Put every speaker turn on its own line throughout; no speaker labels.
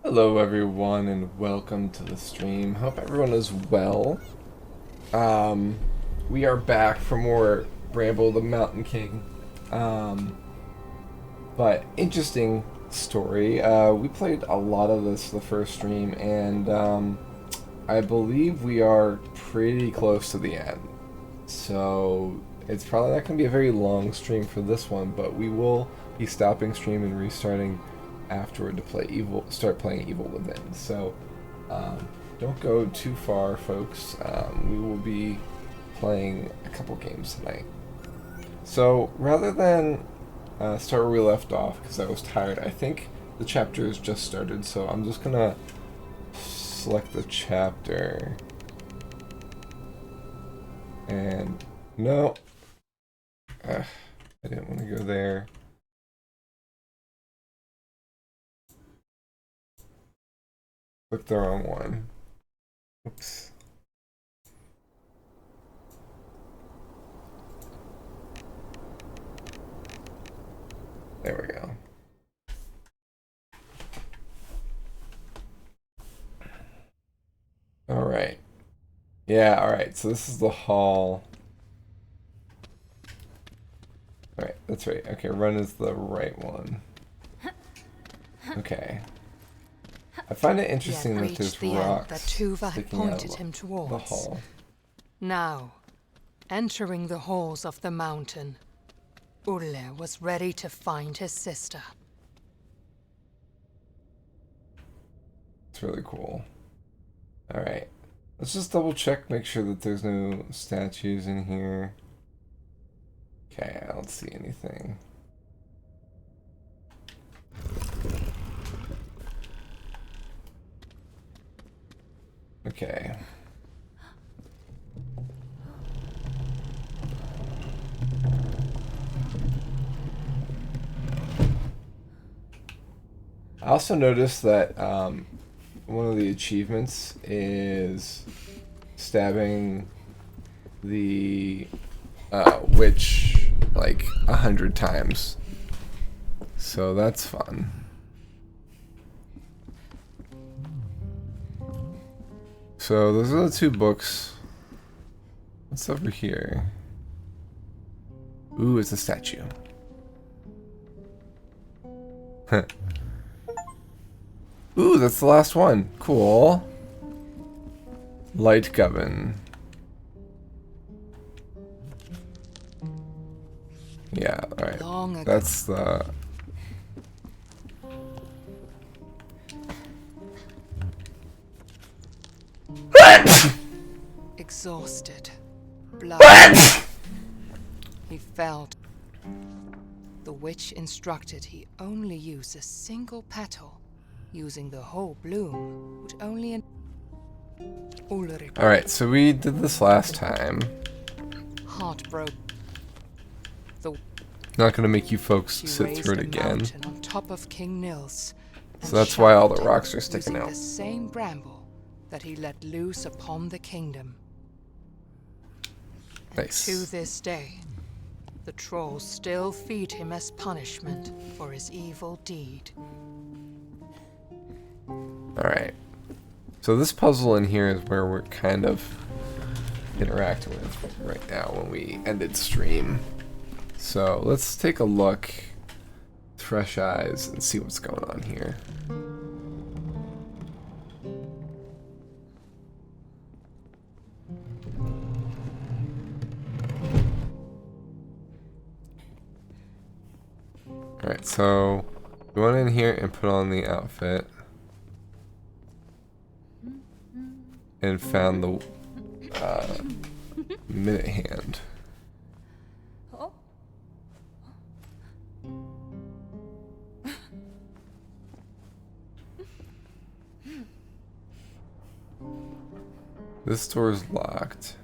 Hello everyone and welcome to the stream. Hope everyone is well. Um, we are back for more Bramble the Mountain King. Um, but interesting story. We played a lot of this the first stream and I believe we are pretty close to the end. So it's probably not going to be a very long stream for this one, but we will be stopping stream and restarting afterward to start playing Evil Within. So don't go too far, folks. We will be playing a couple games tonight. So rather than start where we left off, because I was tired, I think the chapter has just started, so I'm just gonna select the chapter. And no, I didn't want to go there. Click the wrong one. Oops. There we go. Alright. Yeah, alright, so this is the hall. Alright, that's right. Okay, run is the right one. Okay. I find it interesting that there's rocks
that Tuva had
sticking out
pointed him
of the
towards.
hall.
Now, entering the halls of the mountain, Ulle was ready to find his sister.
It's really cool. Alright. Let's just double check, make sure that there's no statues in here. Okay, I don't see anything. Okay. I also noticed that one of the achievements is stabbing the witch like 100 times. So that's fun. So those are the two books. What's over here? Ooh, it's a statue. Ooh, that's the last one. Cool. Light Govan. Yeah, alright. That's the...
Exhausted, blood. He felt. The witch instructed he only use a single petal. Using the whole bloom would only...
Alright, so we did this last time.
Heartbroken.
Not gonna make you folks sit through it again.
On top of King Nils,
so that's why all the rocks are sticking out.
The same bramble that he let loose upon the kingdom.
Nice.
And to this day, the trolls still feed him as punishment for his evil deed.
Alright. So this puzzle in here is where we're kind of interacting with right now when we ended stream. So let's take a look, fresh eyes, and see what's going on here. Alright, so we went in here and put on the outfit. And found the minute hand. This door is locked.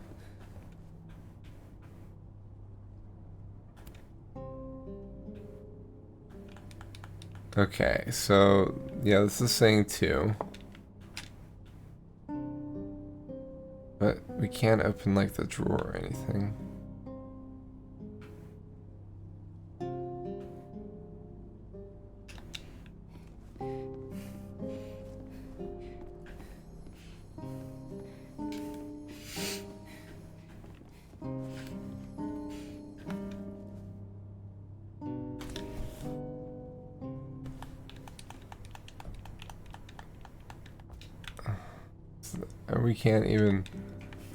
Okay, so yeah, this is saying 2. But we can't open like the drawer or anything. And we can't even...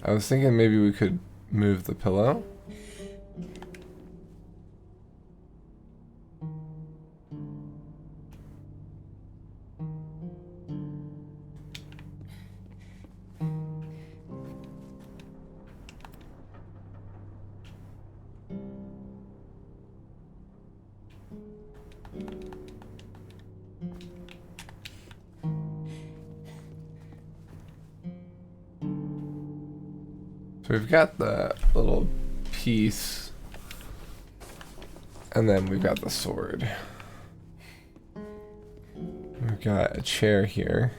I was thinking maybe we could move the pillow. So we've got the little piece, and then we've got the sword. We've got a chair here.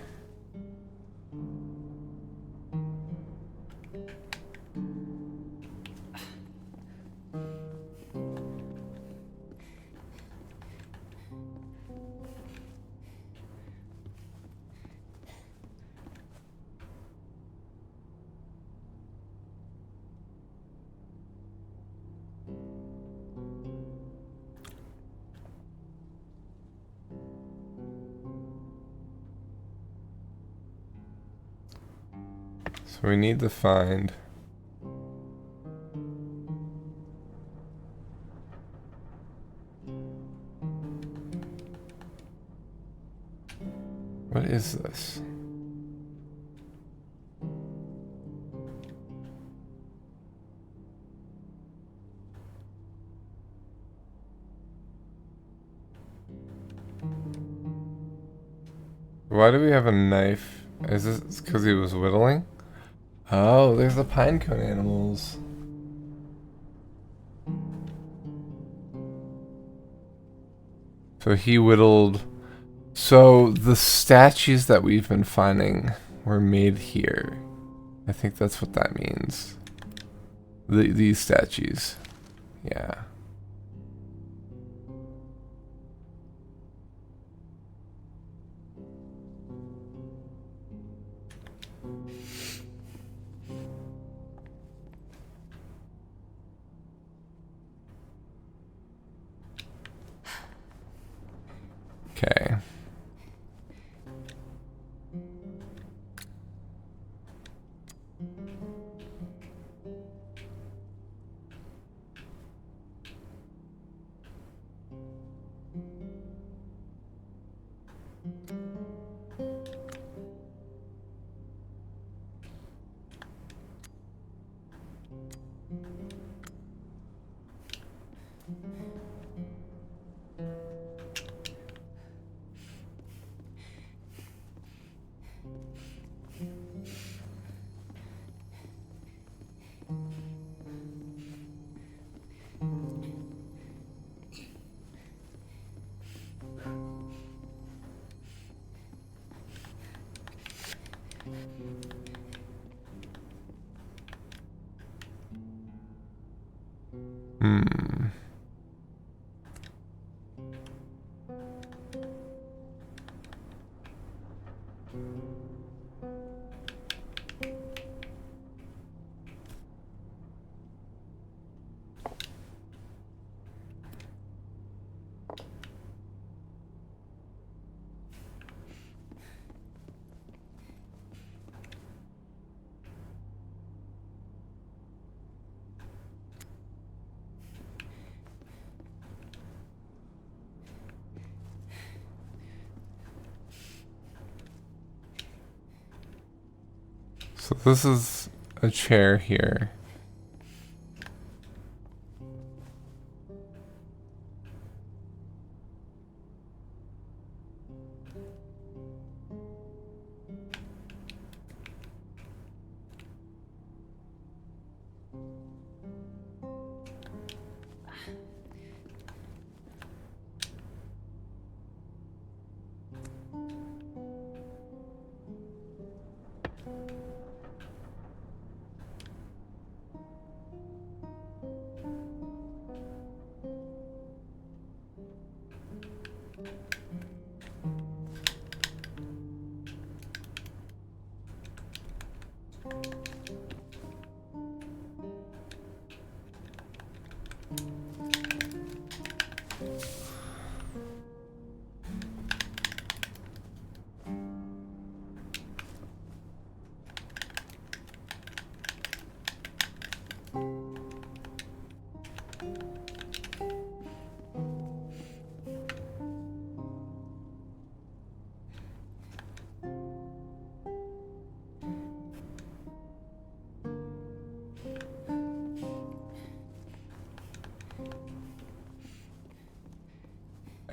So we need to find... What is this? Why do we have a knife? Is this because he was whittling? Oh, there's the pinecone animals. So he whittled... So the statues that we've been finding were made here. I think that's what that means. These statues. Yeah. Okay. Hmm. So this is a chair here.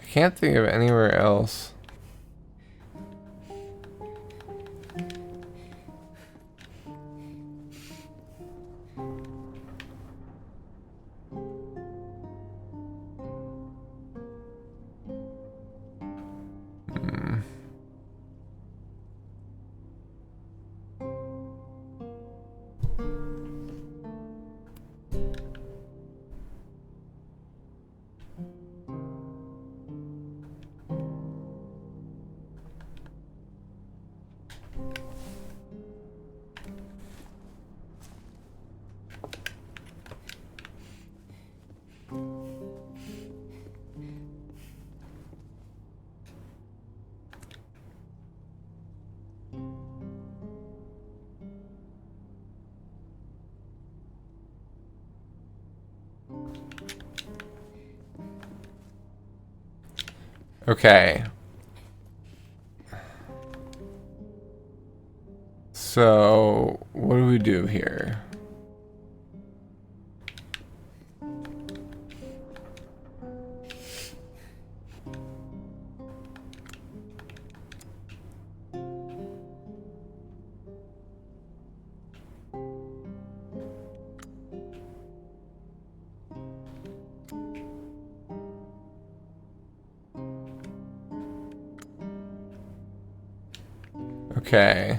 can't think of anywhere else. Okay. So, what do we do here? Okay.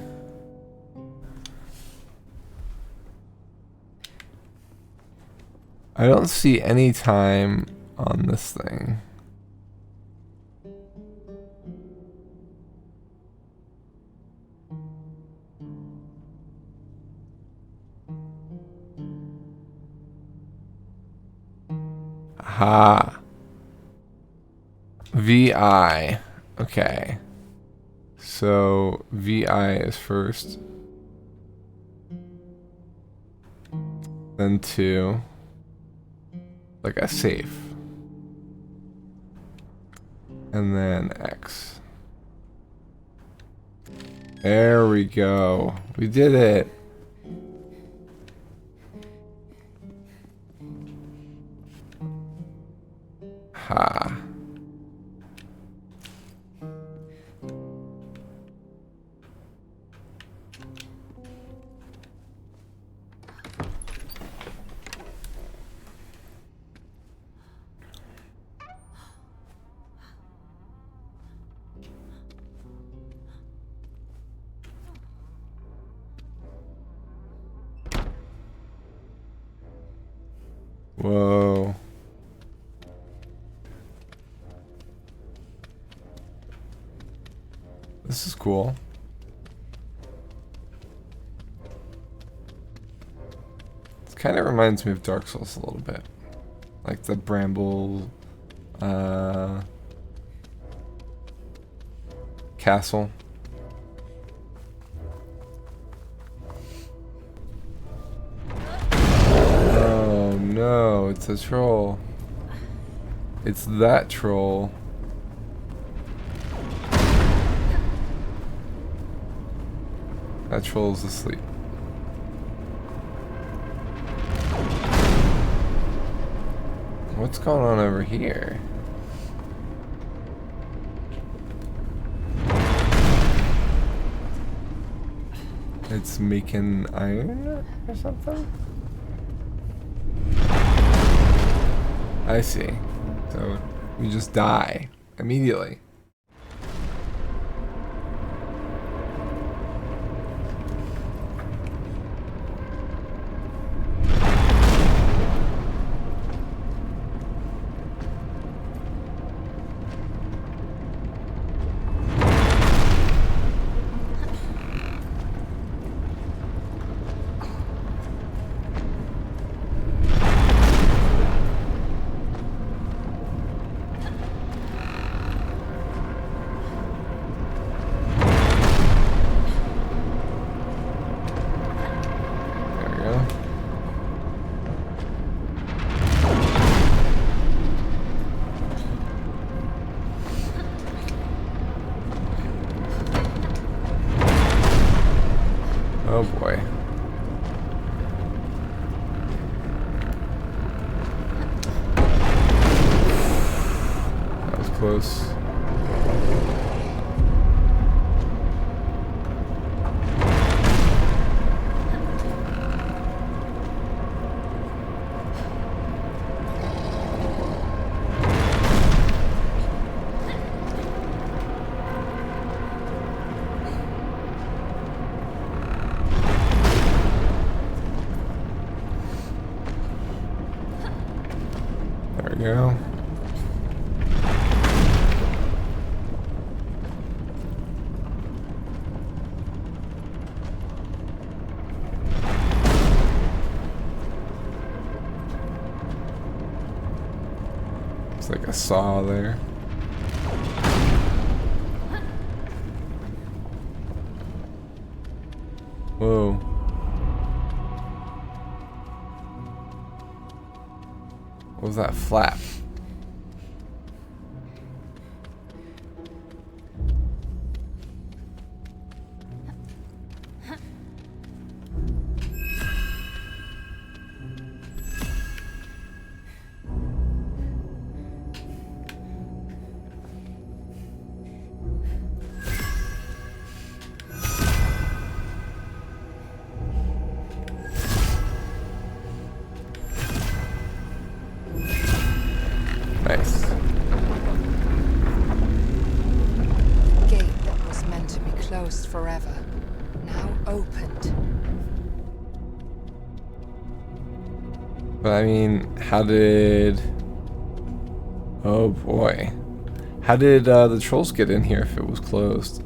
I don't see any time on this thing. Aha. VI. Okay. So VI is first. Then 2. Like a safe. And then X. There we go. We did it. Ha. Whoa. This is cool. It kind of reminds me of Dark Souls a little bit. Like the Bramble castle. Oh no, it's a troll. It's that troll. That troll's asleep. What's going on over here? It's making iron or something? I see. So you just die immediately. Oh boy. That was close. a saw there. Whoa. What was that flap? Nice.
Gate that was meant to be closed forever, now opened.
But I mean, how did... Oh boy. How did the trolls get in here if it was closed?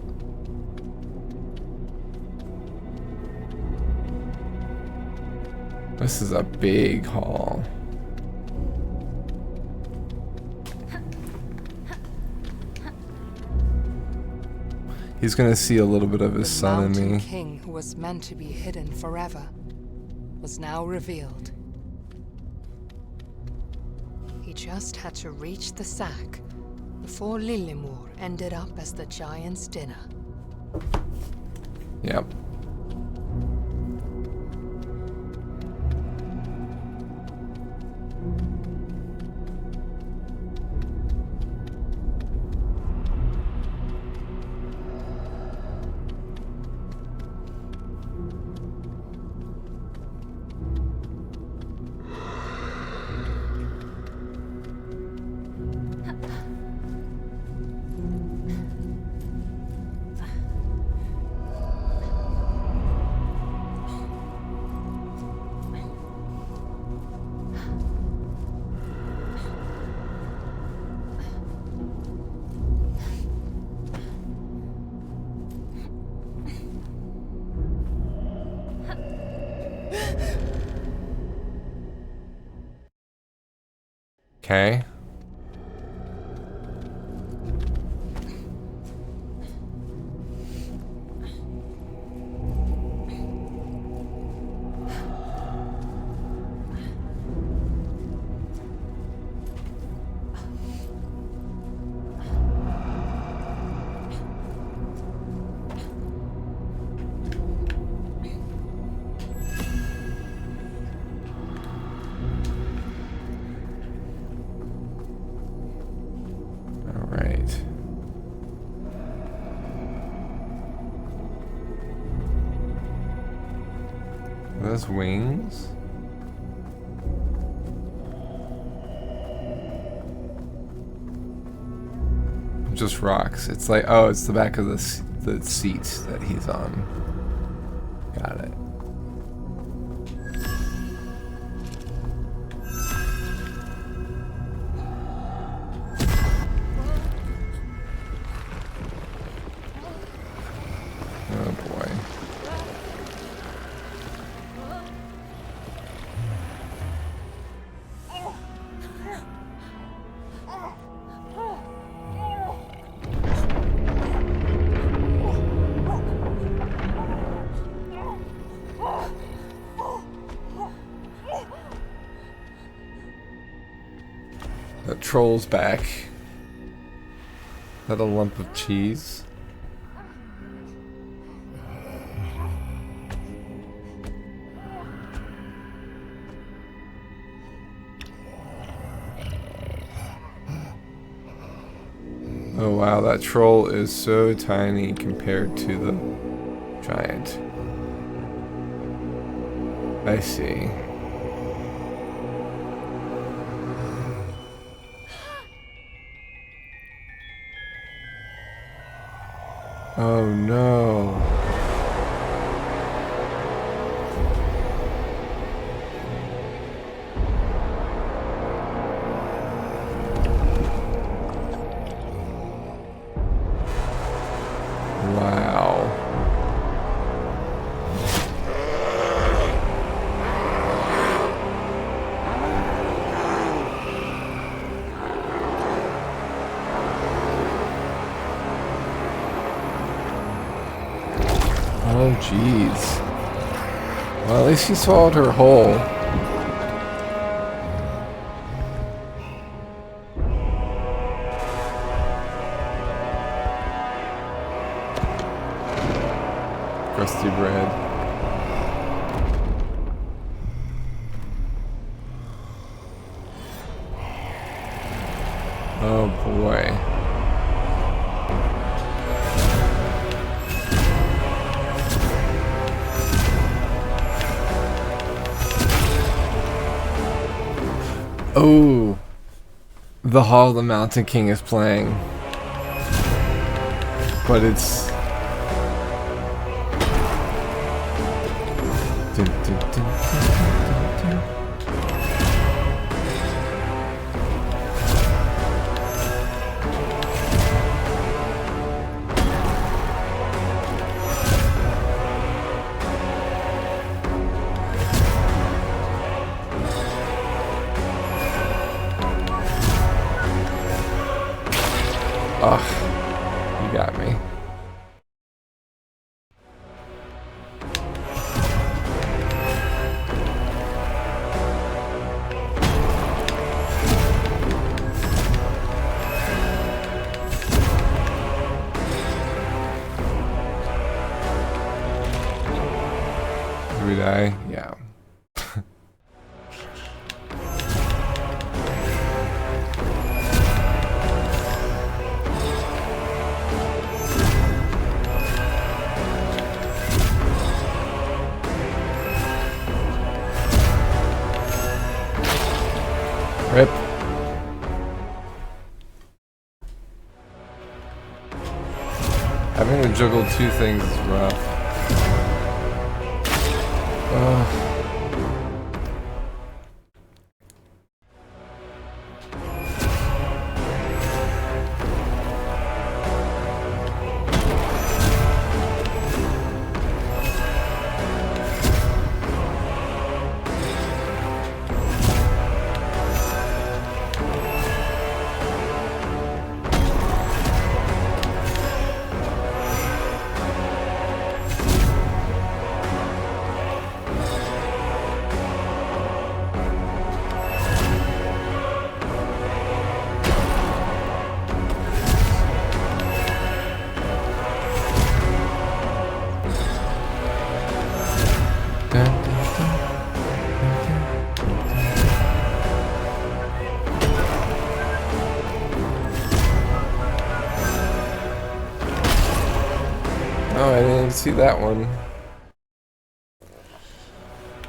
This is a big hall. He's gonna see a little bit of his son in
The
me.
Mountain King, who was meant to be hidden forever, was now revealed. He just had to reach the sack before Lillimor ended up as the giant's dinner.
Yep. Okay. All right. Are those wings? Just rocks. It's like, oh, it's the back of the seat that he's on. Got it. Oh boy. That troll's back. Is that a lump of cheese? Oh wow, that troll is so tiny compared to the giant. I see. Oh no. Wow. Oh, jeez. Well, at least she swallowed her whole. Crusty bread. Oh boy. Oh, the Hall of the Mountain King is playing, but it's dun, dun, dun, dun, dun, dun. Ugh, you got me. Did we die? Yeah. Rip. Having to juggle two things is rough. Ugh. Oh, I didn't even see that one.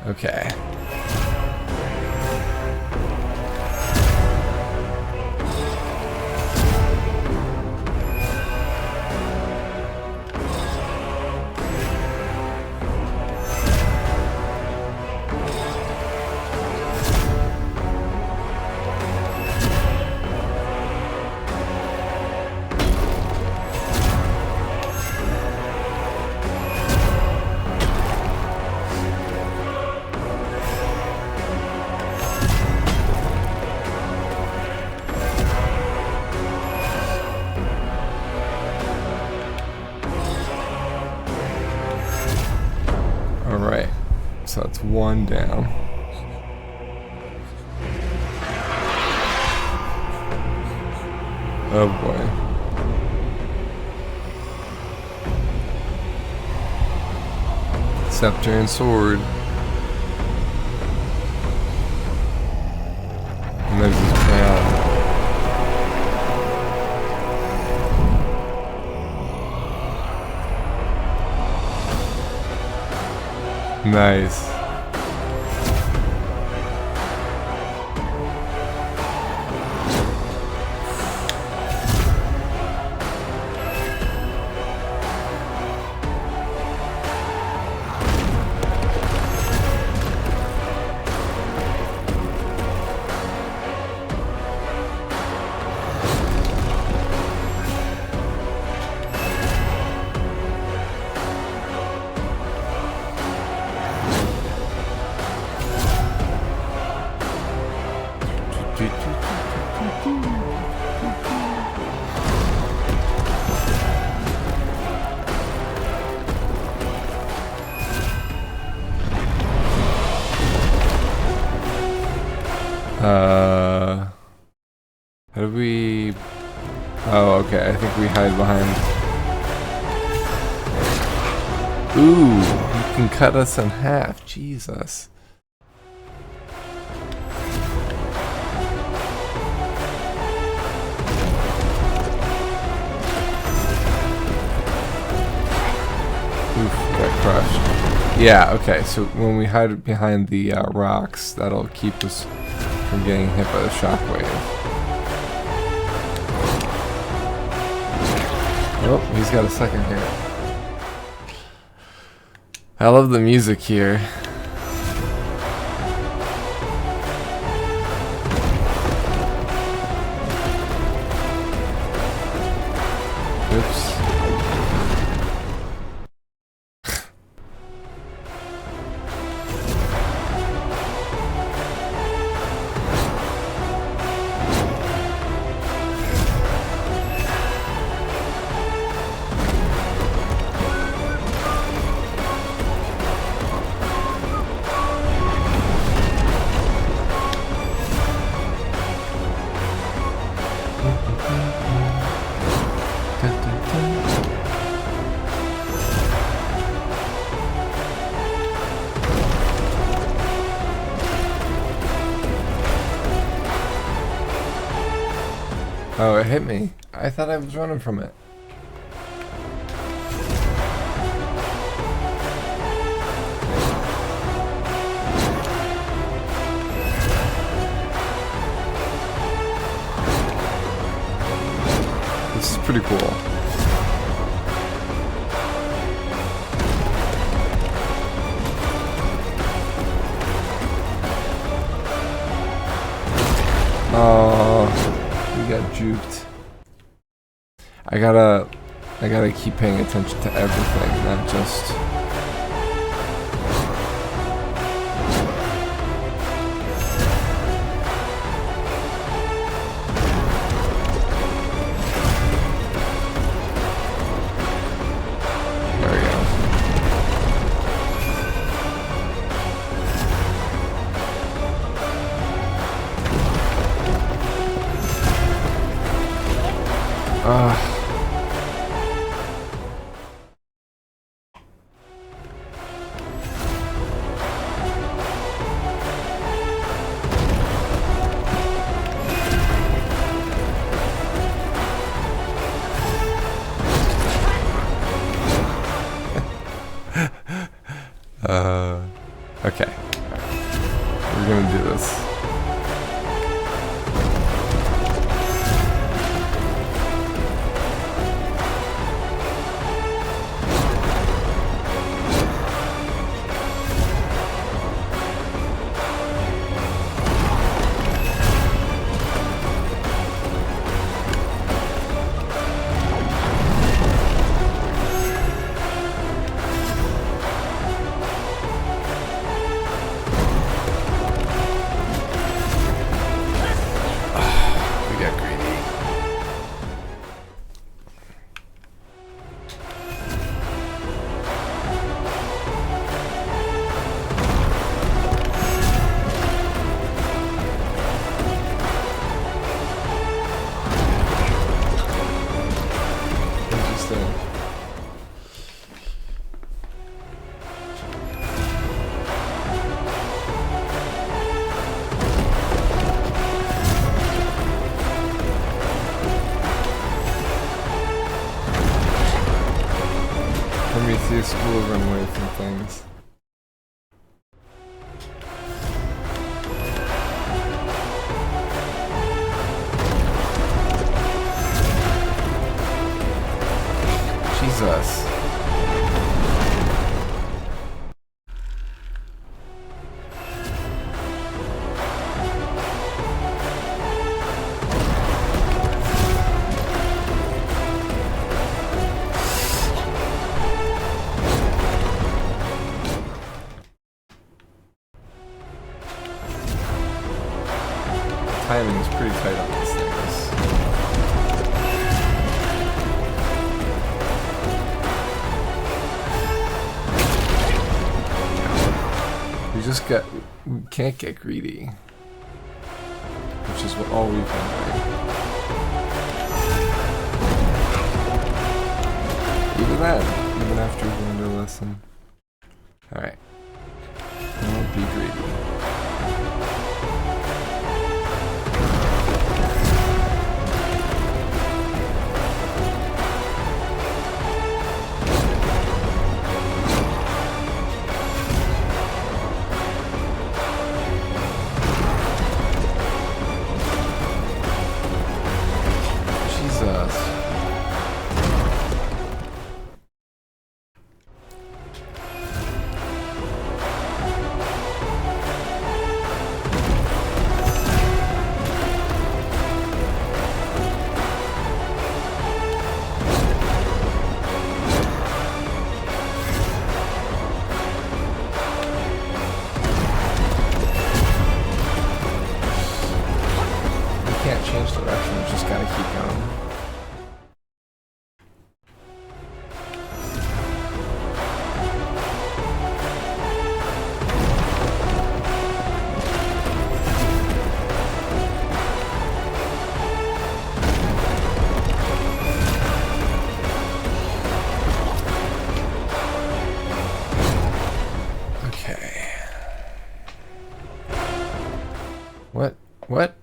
Okay. Alright, so that's one down. Oh boy. Scepter and sword. And there's his crown. Nice. How do we... Oh, okay. I think we hide behind... Ooh, you can cut us in half. Jesus. Oof, got crushed. Yeah, okay, so when we hide behind the rocks, that'll keep us from getting hit by the shockwave. Oh, he's got a second hit. I love the music here. Oops. Oh, it hit me. I thought I was running from it. This is pretty cool. Oh. Got juked. I gotta keep paying attention to everything, not just... There we go. Okay. We're gonna do this. Prometheus will run away from things. Jesus. Timing is pretty tight on these things. We can't get greedy. is all we've been doing. Even then, even after we've learned our lesson. Alright. Don't be greedy. Change direction, we just gotta keep going. Okay. What? What?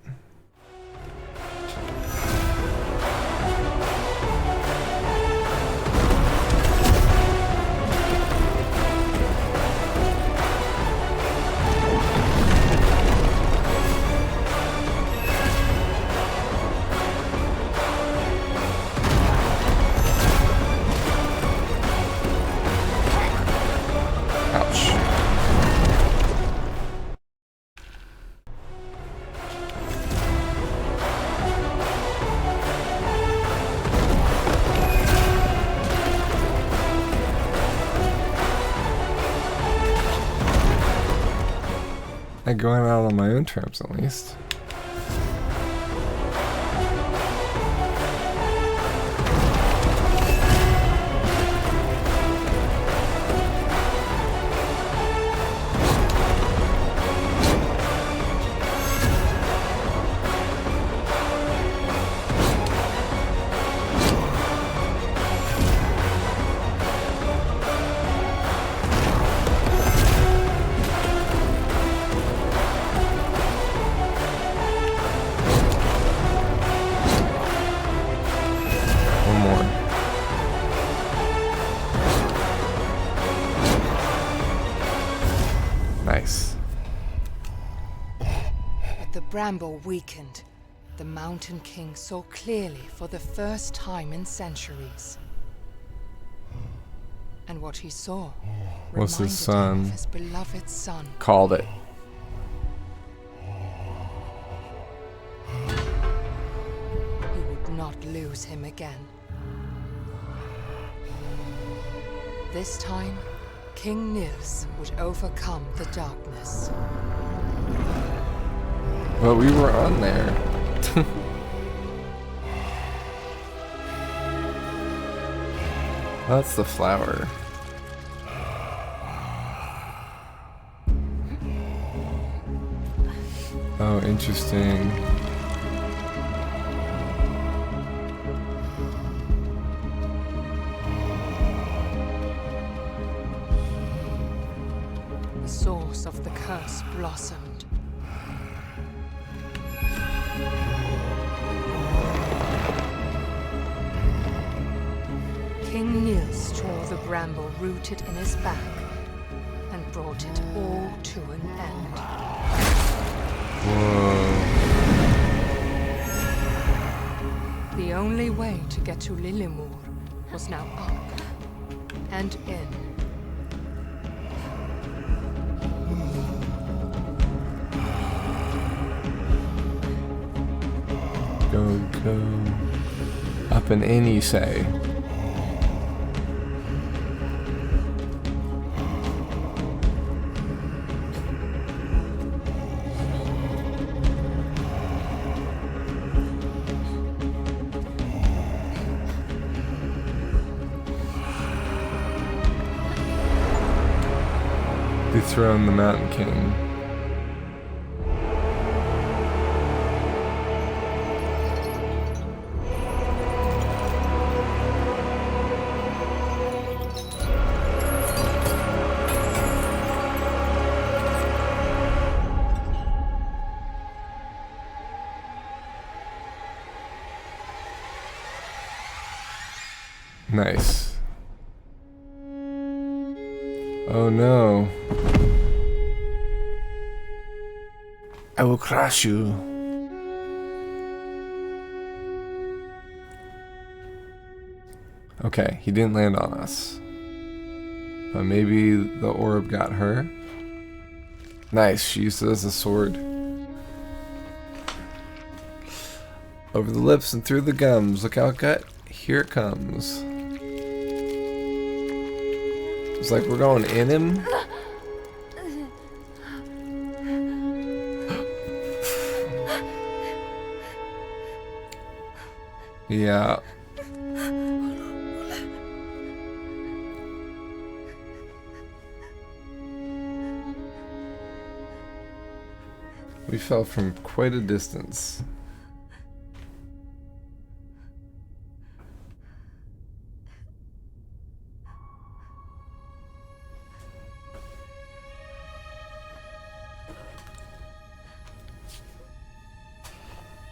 I'm going out on my own terms, at least. Nice.
The Bramble weakened. The Mountain King saw clearly for the first time in centuries. And what he saw
was his
reminded
son.
him of his beloved son.
Called it.
He would not lose him again. This time, King Nils would overcome the darkness.
But we were on there. That's the flower. Oh, interesting.
The source of the curse blossomed. King Nils tore the bramble rooted in his back and brought it all to an end.
Whoa.
The only way to get to Lillimor was now up and in.
Go. Up and in, you say. Dethrone the Mountain King. Nice. Oh no. I will crush you. Okay, he didn't land on us. But maybe the orb got her. Nice, she used it as a sword. Over the lips and through the gums. Look out, gut. Here it comes. It's like we're going in him. Yeah. We fell from quite a distance.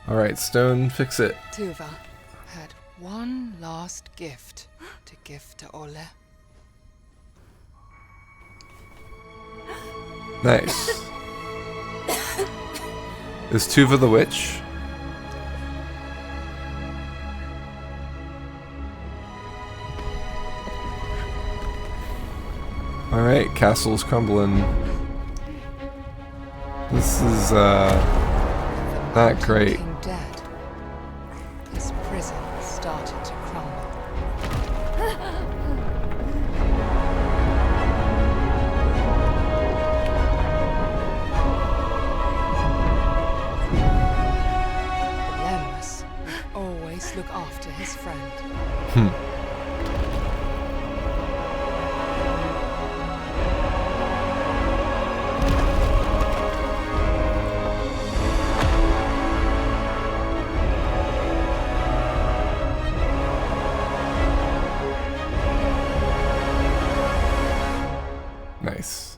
Alright, Stone, fix it.
Tuva had one last gift to give to Ole.
Nice. Is Tuva the witch? Alright, castle's crumbling. This is, not great.
King dead, his prison started to crumble. Lemmus would always look after his friend.
Nice.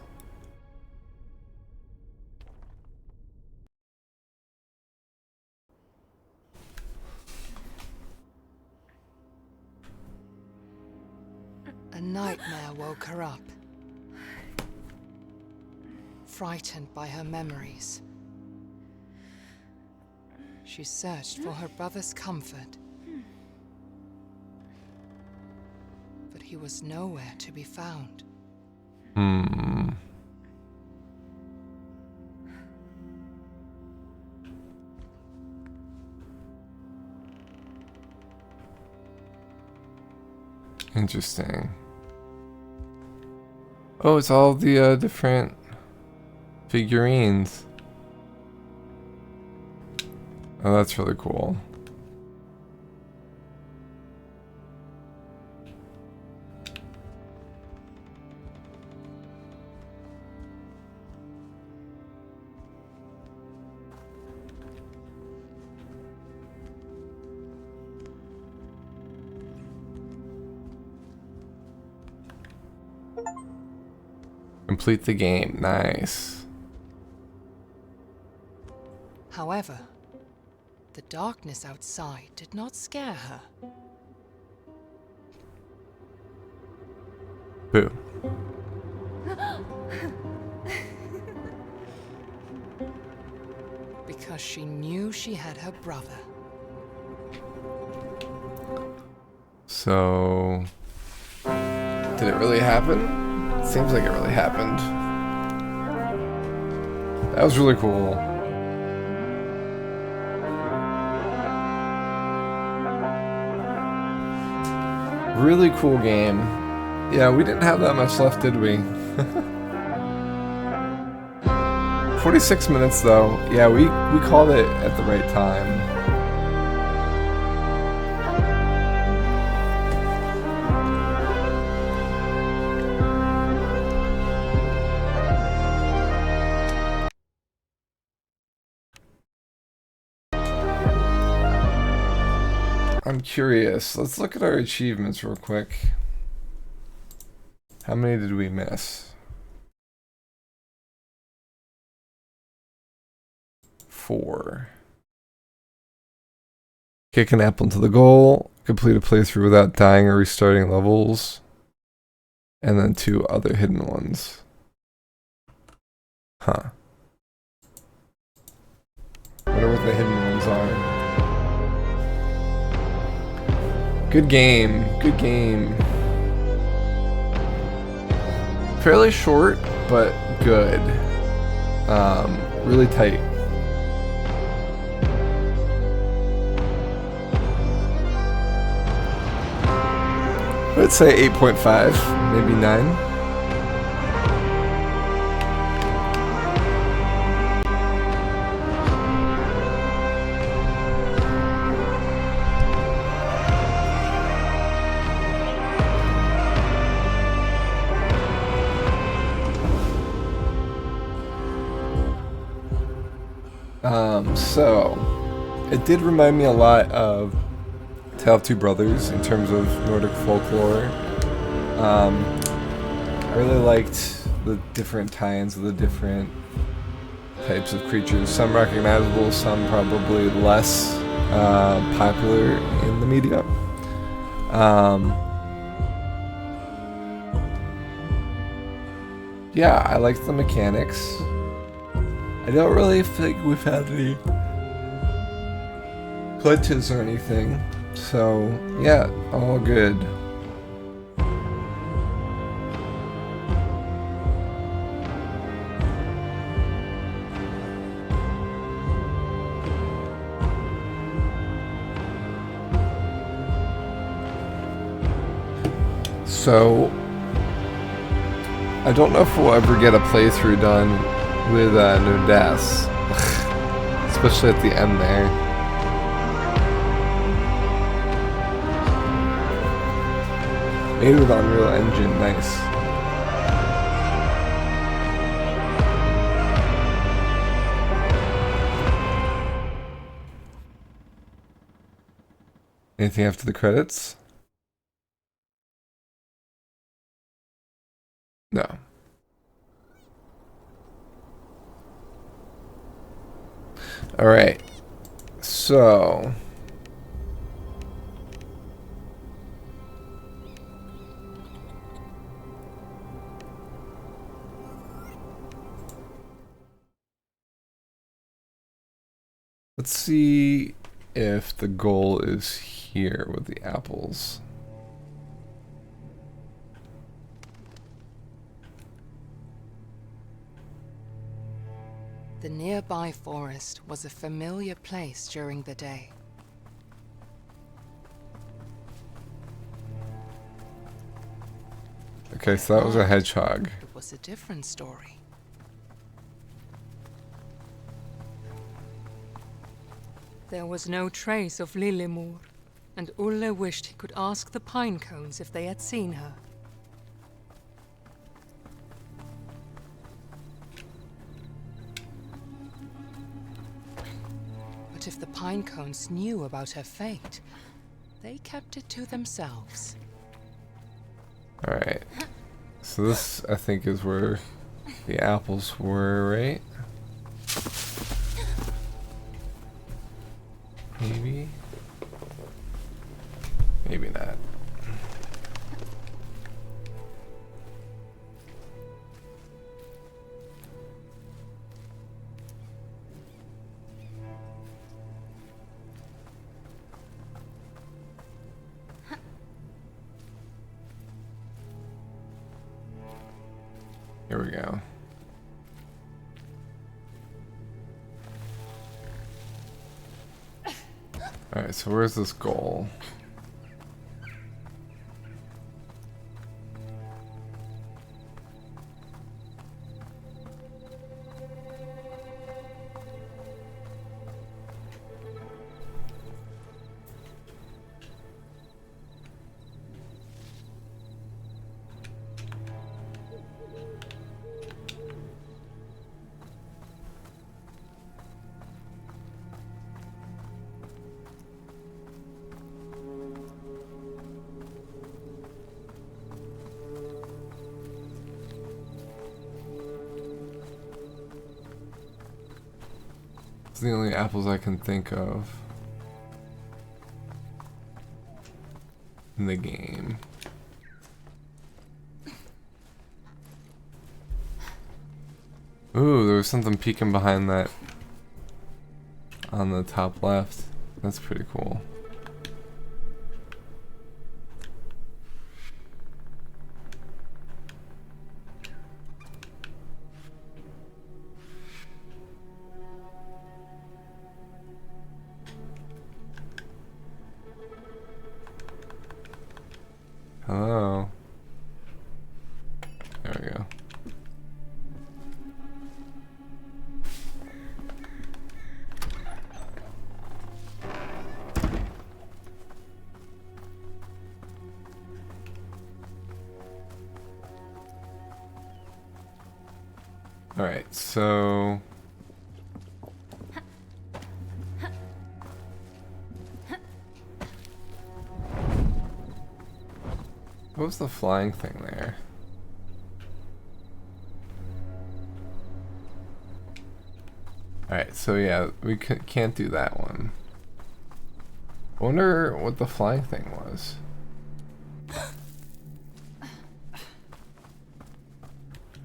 A nightmare woke her up. Frightened by her memories, she searched for her brother's comfort. But he was nowhere to be found.
Interesting. Oh, it's all the different figurines. Oh, that's really cool. Complete the game. Nice.
However, the darkness outside did not scare her.
Boo.
Because she knew she had her brother.
So, did it really happen? Seems like it really happened. That was really cool. Really cool game. Yeah, we didn't have that much left, did we? 46 minutes though. Yeah, we called it at the right time. I'm curious. Let's look at our achievements real quick. How many did we miss? 4. Kick an apple into the goal. Complete a playthrough without dying or restarting levels. And then 2 other hidden ones. Huh. Wonder what the hidden ones are. Good game. Good game. Fairly short, but good. Really tight. I'd say 8.5, maybe 9. So it did remind me a lot of Tale of Two Brothers in terms of Nordic folklore. I really liked the different tie-ins of the different types of creatures. Some recognizable, some probably less popular in the media. Yeah, I liked the mechanics. I don't really think we've had any glitches or anything. So, yeah, all good. So, I don't know if we'll ever get a playthrough done with no deaths. Especially at the end there. Made with Unreal Engine, nice. Anything after the credits? No. Alright. So... let's see if the goal is here with the apples.
The nearby forest was a familiar place during the day.
Okay, so that was a hedgehog.
It was a different story. There was no trace of Lillemor, and Ulle wished he could ask the pine cones if they had seen her. But if the pine cones knew about her fate, they kept it to themselves.
Alright. So this, I think, is where the apples were, right? Maybe? Maybe not. Here we go. Alright, so where's this goal? It's the only apples I can think of. in the game. Ooh, there was something peeking behind that on the top left. That's pretty cool. Hello. There we go. Alright, so what was the flying thing there? Alright, so yeah, we can't do that one. I wonder what the flying thing was.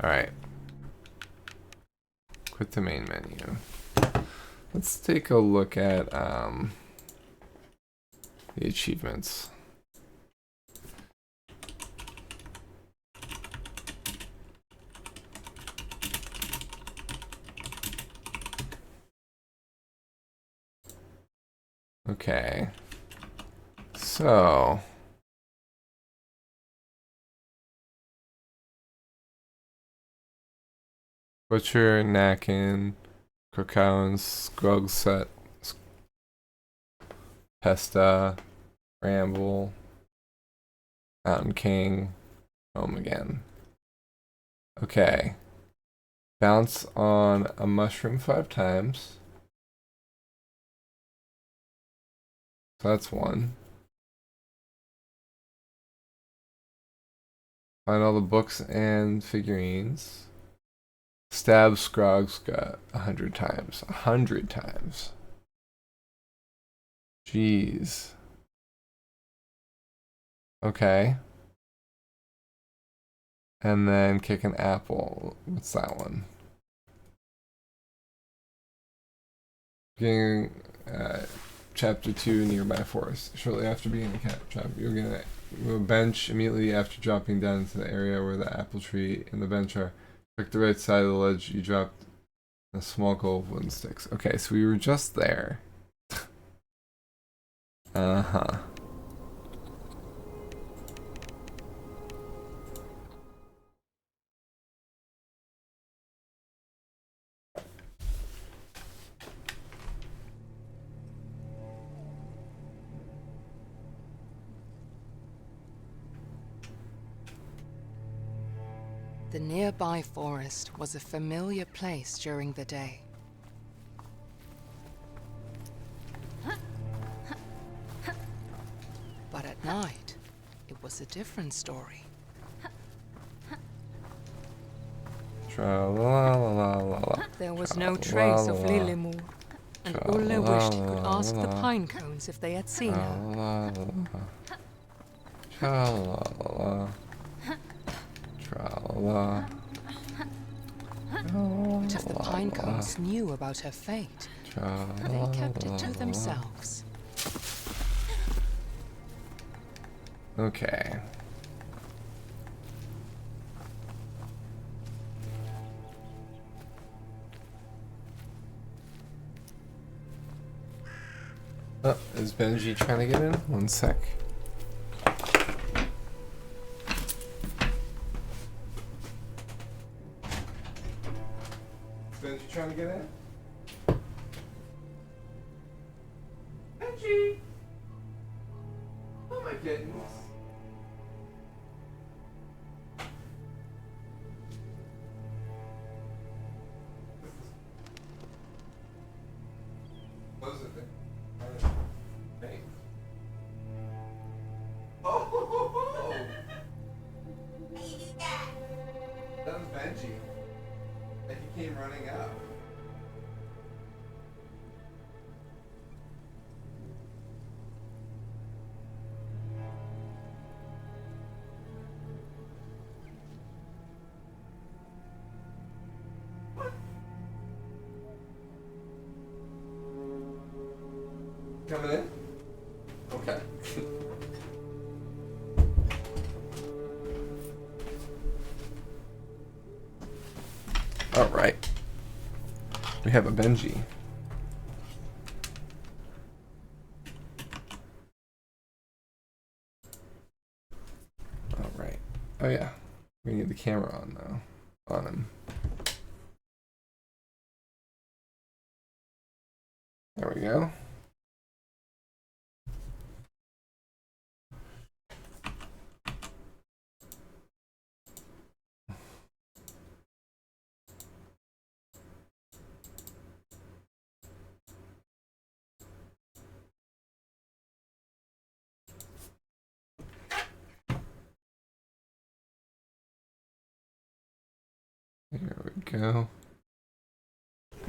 Alright. Quit the main menu. Let's take a look at the achievements. Okay. So Butcher, Nakin, Krakown, Scrugset, Pesta, Bramble, Mountain King, home again. Okay. Bounce on a mushroom 5 times. So that's one. Find all the books and figurines. Stab Scrog's got 100 times. 100 times. Jeez. Okay. And then kick an apple. What's that one? Beginning chapter 2, nearby forest. Shortly after being a cat trap, you're gonna move a bench immediately after dropping down into the area where the apple tree and the bench are. Check the right side of the ledge. You dropped a small goal of wooden sticks. Okay, so we were just there. Uh-huh.
The nearby forest was a familiar place during the day. But at night, it was a different story.
Tra-la-la-la-la-la.
There was no trace of Lilimur, and Ulle wished he could ask the pine cones if they had seen her.
Tra-la-la-la. Tra-la-la.
But if the pine cones knew about her fate, they kept it to themselves.
Okay. Oh, is Benji trying to get in? One sec. Benji trying to get in? Benji! Oh my goodness. Close it there. Hey. Oh! That was Benji. And he came running up. Coming in? Okay. Alright. We have a Benji. Alright. Oh yeah. We need the camera on now. On him. There we go. There we go.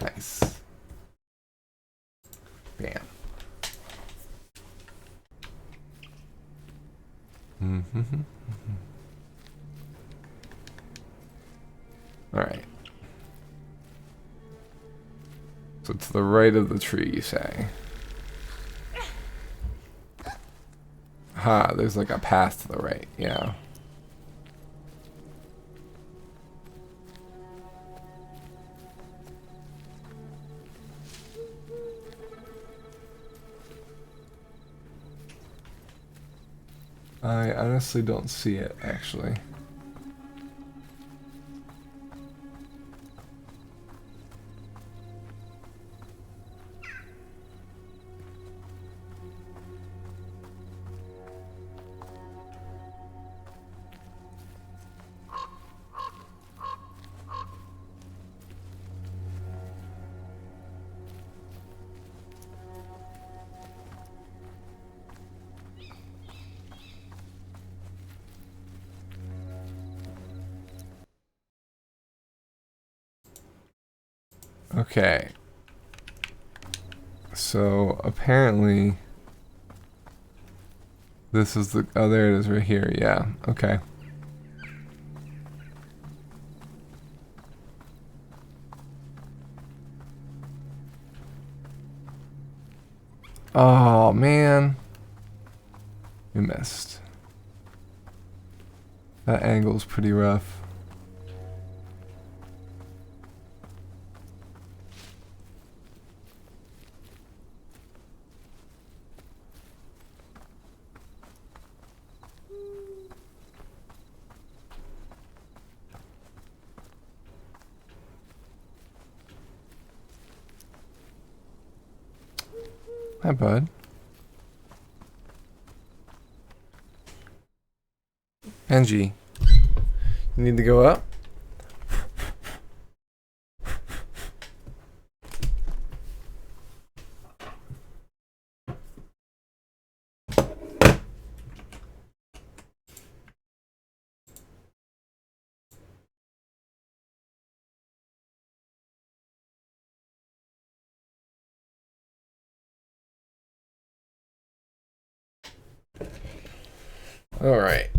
Nice. Bam. Alright. So to the right of the tree, you say? Ha, there's like a path to the right, yeah. I honestly don't see it, actually. Okay. So apparently this is the, oh, there it is right here. Yeah. Okay. Oh man. We missed. That angle's pretty rough. Hi, bud. Angie, you need to go up? All right.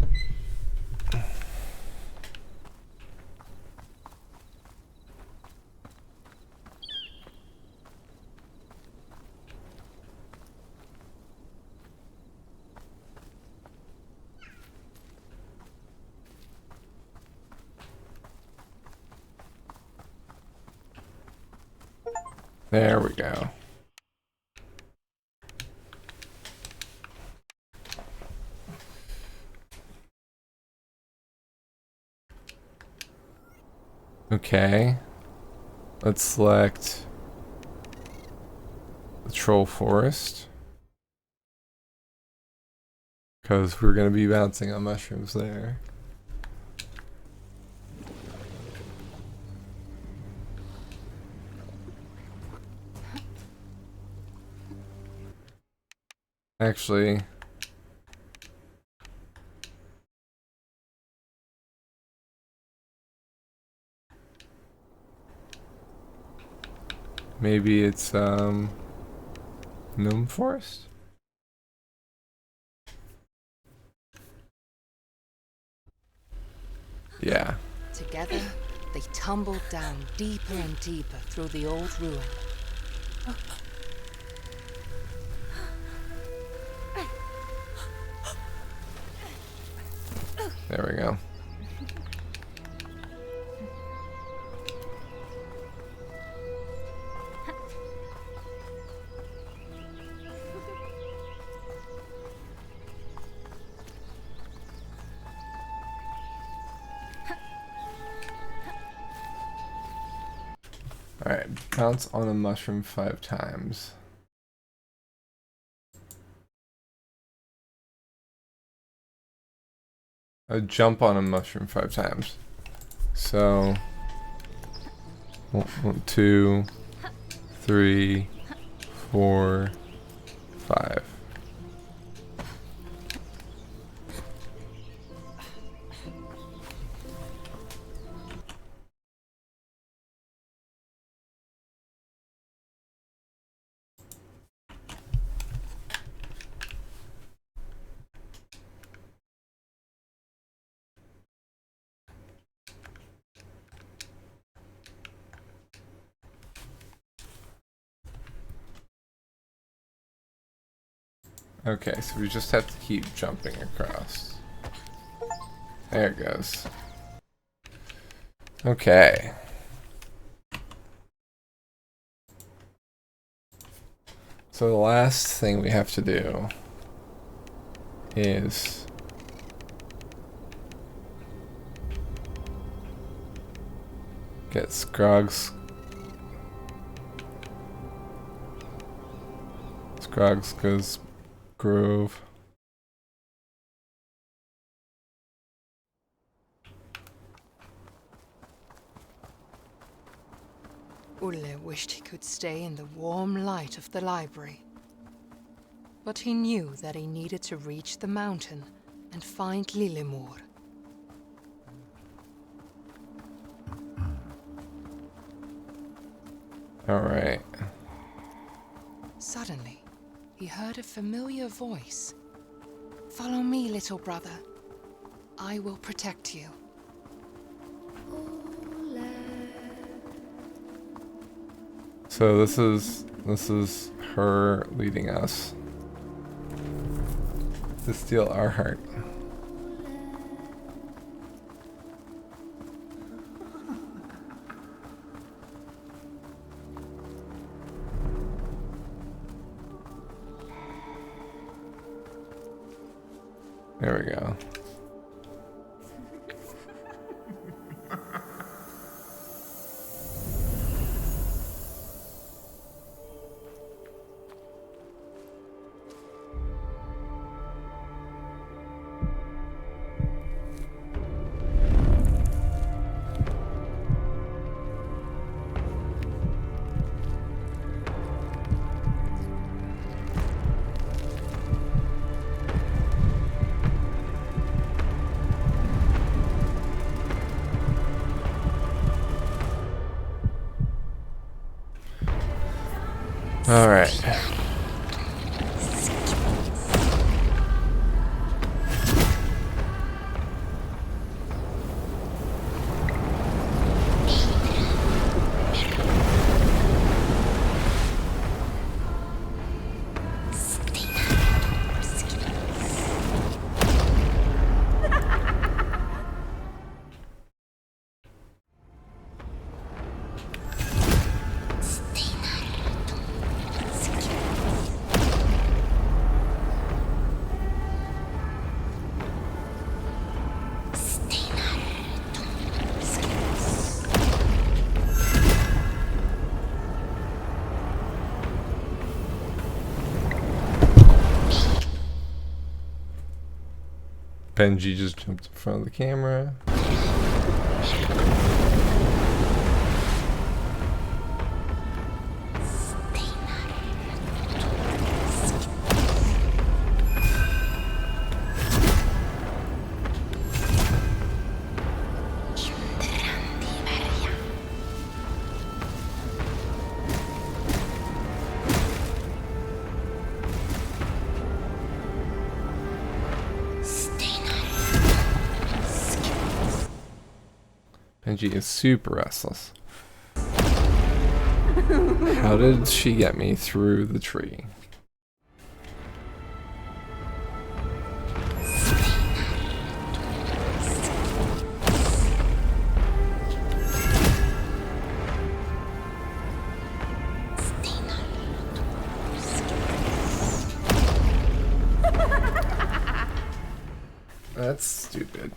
There we go. Okay. Let's select the troll forest. Because we're going to be bouncing on mushrooms there. Actually, maybe it's gnome forest? Yeah.
Together, they tumbled down deeper and deeper through the old ruin.
Alright, bounce on a mushroom 5 times. Jump on a mushroom 5 times. So, 1, 2, 3, 4, 5. Okay, so we just have to keep jumping across. There it goes. Okay. So the last thing we have to do is get Scrog's Grove.
Ulle wished he could stay in the warm light of the library. But he knew that he needed to reach the mountain and find Lillemor.
Alright.
Suddenly, he heard a familiar voice. "Follow me, little brother. I will protect you."
So this is her leading us to steal our heart. There we go. All right. Benji just jumped in front of the camera. Benji is super restless. How did she get me through the tree? That's stupid.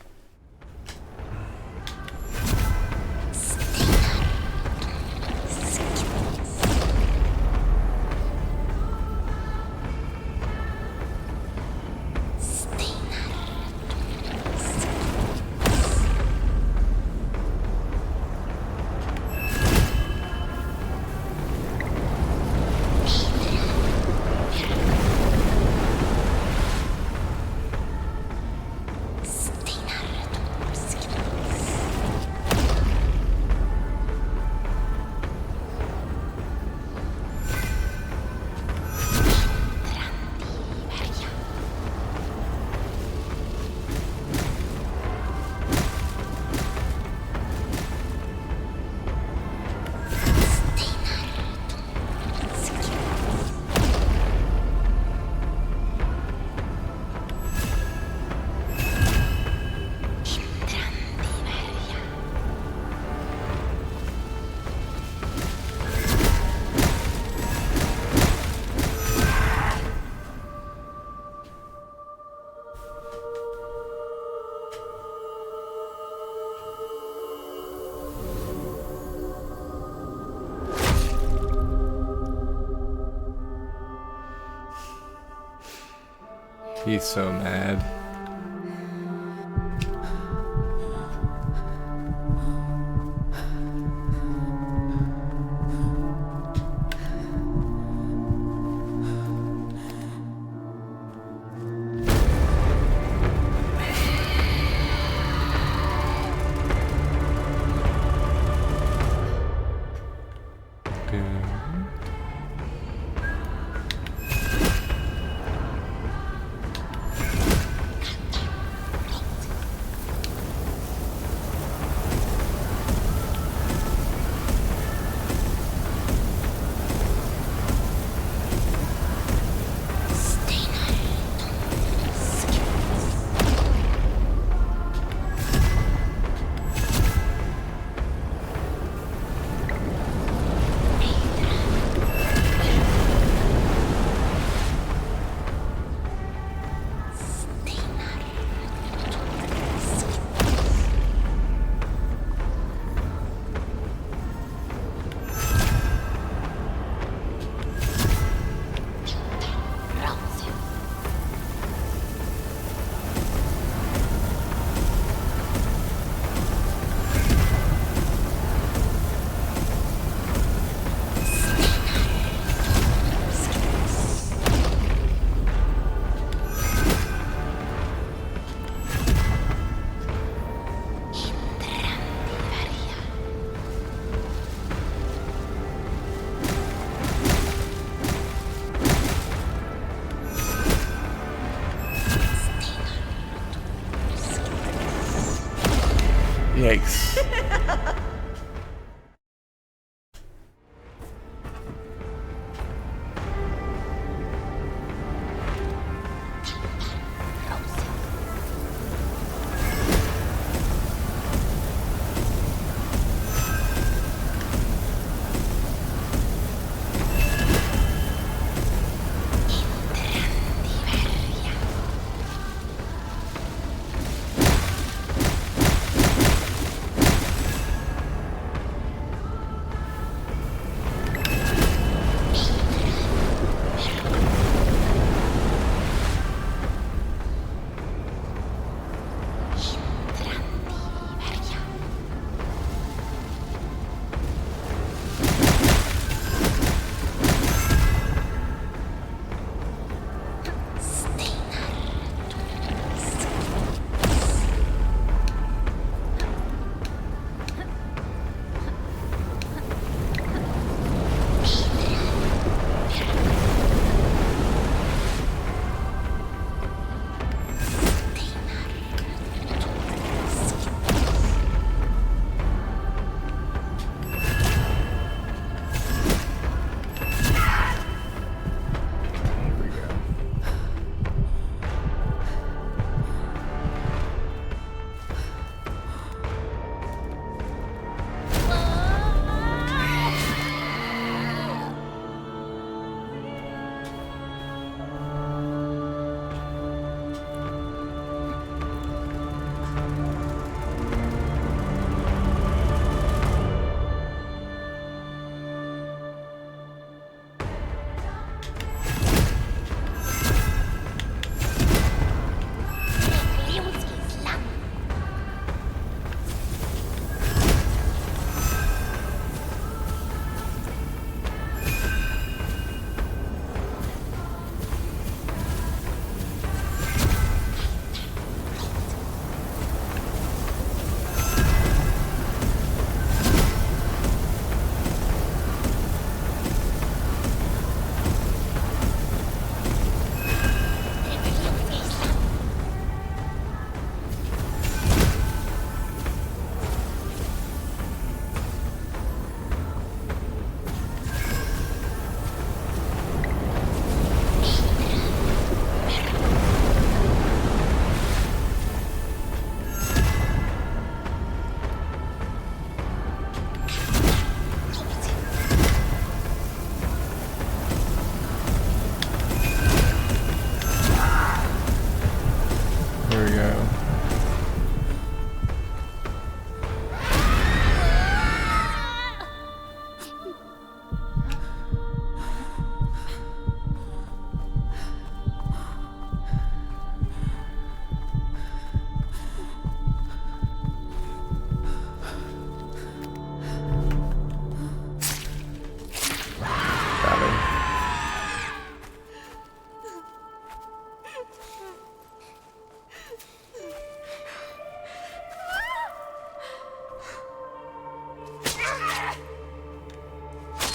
He's so mad. Yikes.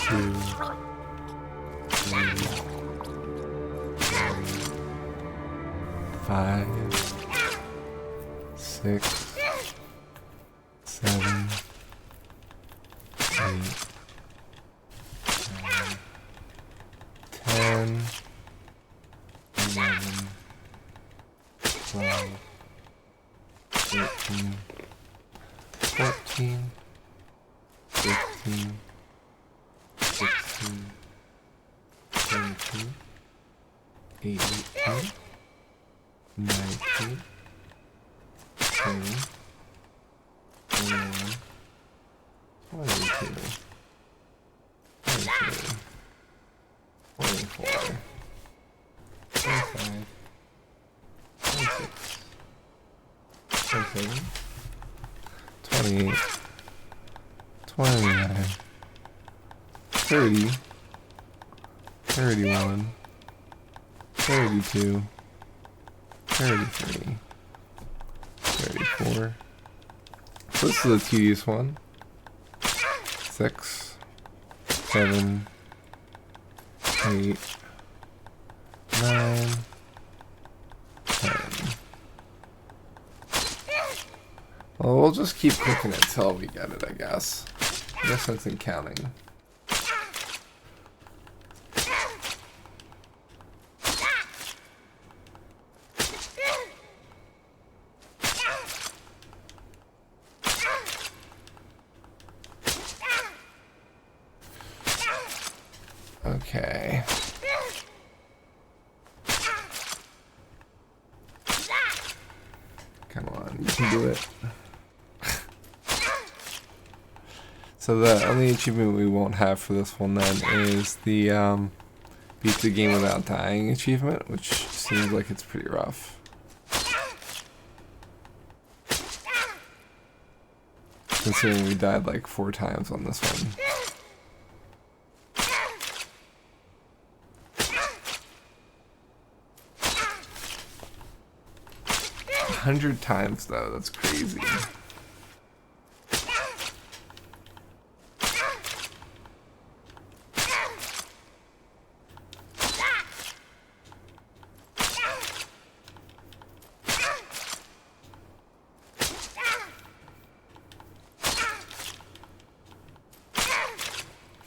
2, 3, 4, 5, 6, 7, 8, 9, 10, 11, 12, 13, 14, 15, 16, 17, 18, 19, 20, 21, 22, 23, 24, 25, 26, 27, 28, 29, 30, 31, 32, 33, 34. So this is a tedious one. 6, 7, 8, 9, 10. Well, we'll just keep clicking it till we get it, I guess. I guess that's in counting. Okay. Come on, you can do it. So the only achievement we won't have for this one then is the beat the game without dying achievement, which seems like it's pretty rough. Considering we died like 4 times on this one. 100 times though, that's crazy.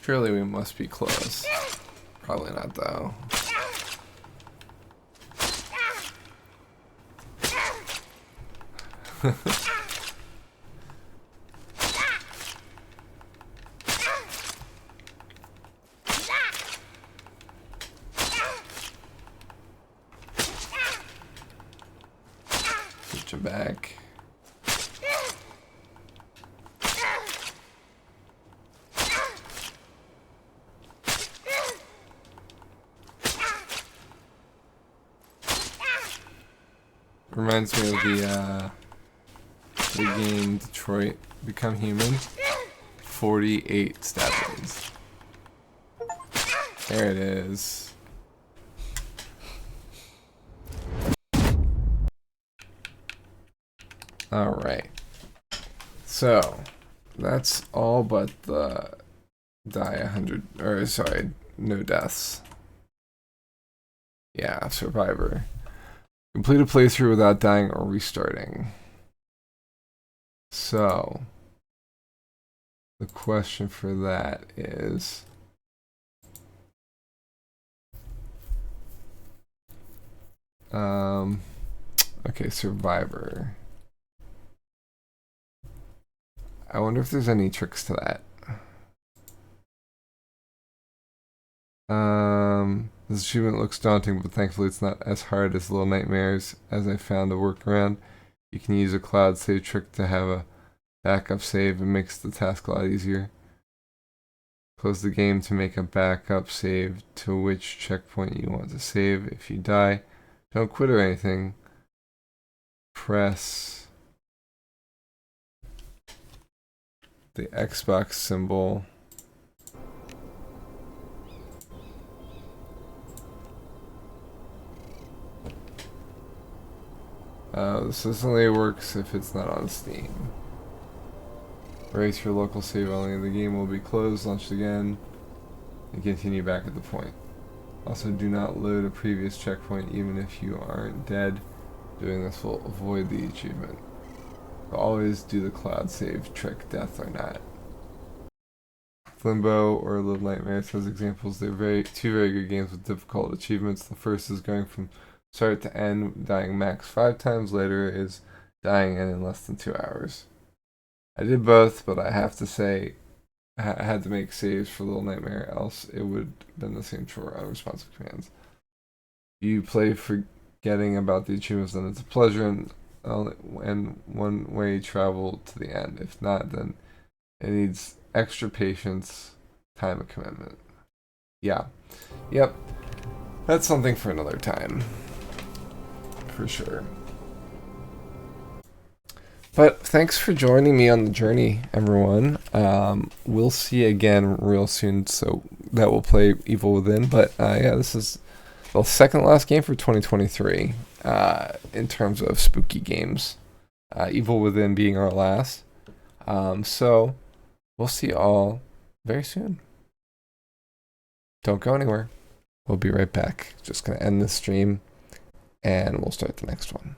Surely we must be close. Probably not though. Switch it back. Reminds me of the game Detroit Become Human. 48 stat wounds. There it is. Alright. So, that's all but the die 100, or sorry, no deaths. Yeah, Survivor. Complete a playthrough without dying or restarting. So, the question for that is... okay, Survivor. I wonder if there's any tricks to that. This achievement looks daunting, but thankfully it's not as hard as Little Nightmares, as I found a workaround. You can use a cloud save trick to have a backup save. It makes the task a lot easier. Close the game to make a backup save to which checkpoint you want to save. If you die, don't quit or anything. Press the Xbox symbol. This only works if it's not on Steam. Erase your local save only. The game will be closed, launched again. and continue back at the point. Also, do not load a previous checkpoint even if you aren't dead. Doing this will avoid the achievement. So always do the cloud save trick, death or not. Limbo or Little Nightmares as examples. They're two very good games with difficult achievements. The first is going from start to end, dying max 5 times. Later is dying in less than 2 hours. I did both, but I have to say I had to make saves for Little Nightmare, else it would have been the same chore on responsive commands. You play forgetting about the achievements, then it's a pleasure and one-way travel to the end. If not, then it needs extra patience, time, and commitment. Yeah. Yep. That's something for another time. For sure. But thanks for joining me on the journey, everyone. We'll see you again real soon, so that we'll play Evil Within. But yeah, this is the second last game for 2023 in terms of spooky games. Evil Within being our last. So we'll see you all very soon. Don't go anywhere. We'll be right back. Just going to end this stream, and we'll start the next one.